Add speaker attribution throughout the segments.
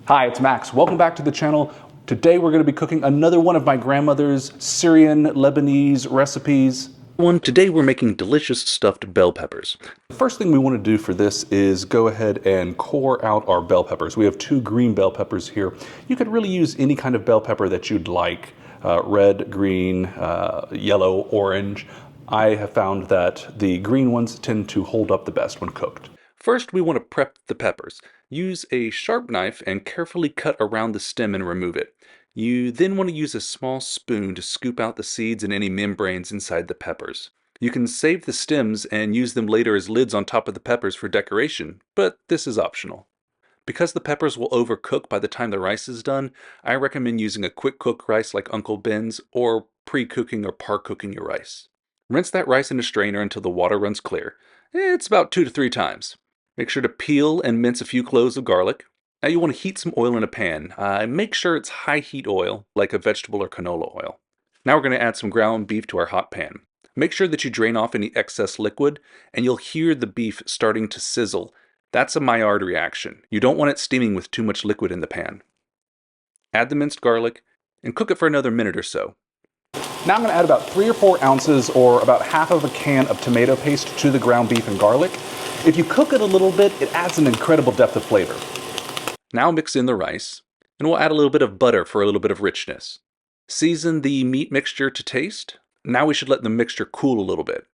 Speaker 1: Hi, it's Max. Welcome back to the channel. Today we're going to be cooking another one of my grandmother's Syrian Lebanese recipes.
Speaker 2: Today we're making delicious stuffed bell peppers.
Speaker 1: The first thing we want to do for this is go ahead and core out our bell peppers. We have two green bell peppers here. You could really use any kind of bell pepper that you'd like. Red, green, yellow, orange. I have found that the green ones tend to hold up the best when cooked.
Speaker 2: First, we want to prep the peppers. Use a sharp knife and carefully cut around the stem and remove it. You then want to use a small spoon to scoop out the seeds and any membranes inside the peppers. You can save the stems and use them later as lids on top of the peppers for decoration, but this is optional. Because the peppers will overcook by the time the rice is done, I recommend using a quick cook rice like Uncle Ben's or pre-cooking or par-cooking your rice. Rinse that rice in a strainer until the water runs clear. It's about 2 to 3 times. Make sure to peel and mince a few cloves of garlic. Now you want to heat some oil in a pan. Make sure it's high heat oil, like a vegetable or canola oil. Now we're going to add some ground beef to our hot pan. Make sure that you drain off any excess liquid, and you'll hear the beef starting to sizzle. That's a Maillard reaction. You don't want it steaming with too much liquid in the pan. Add the minced garlic, and cook it for another minute or so.
Speaker 1: Now I'm going to add about 3 or 4 ounces or about half of a can of tomato paste to the ground beef and garlic. If you cook it a little bit, it adds an incredible depth of flavor.
Speaker 2: Now mix in the rice, and we'll add a little bit of butter for a little bit of richness. Season the meat mixture to taste. Now we should let the mixture cool a little bit.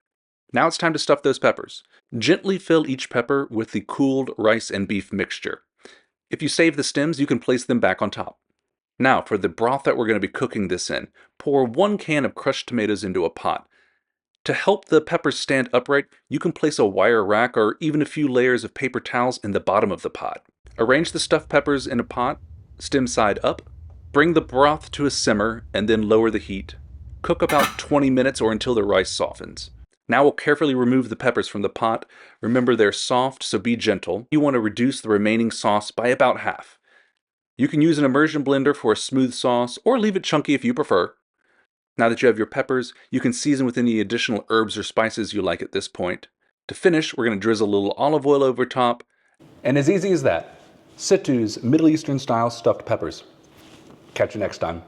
Speaker 2: Now it's time to stuff those peppers. Gently fill each pepper with the cooled rice and beef mixture. If you save the stems, you can place them back on top. Now for the broth that we're going to be cooking this in, pour 1 can of crushed tomatoes into a pot. To help the peppers stand upright, you can place a wire rack or even a few layers of paper towels in the bottom of the pot. Arrange the stuffed peppers in a pot, stem side up. Bring the broth to a simmer and then lower the heat. Cook about 20 minutes or until the rice softens. Now we'll carefully remove the peppers from the pot. Remember, they're soft, so be gentle. You want to reduce the remaining sauce by about half. You can use an immersion blender for a smooth sauce or leave it chunky if you prefer. Now that you have your peppers, you can season with any additional herbs or spices you like at this point. To finish, we're going to drizzle a little olive oil over top.
Speaker 1: And as easy as that, Situ's Middle Eastern style stuffed peppers. Catch you next time.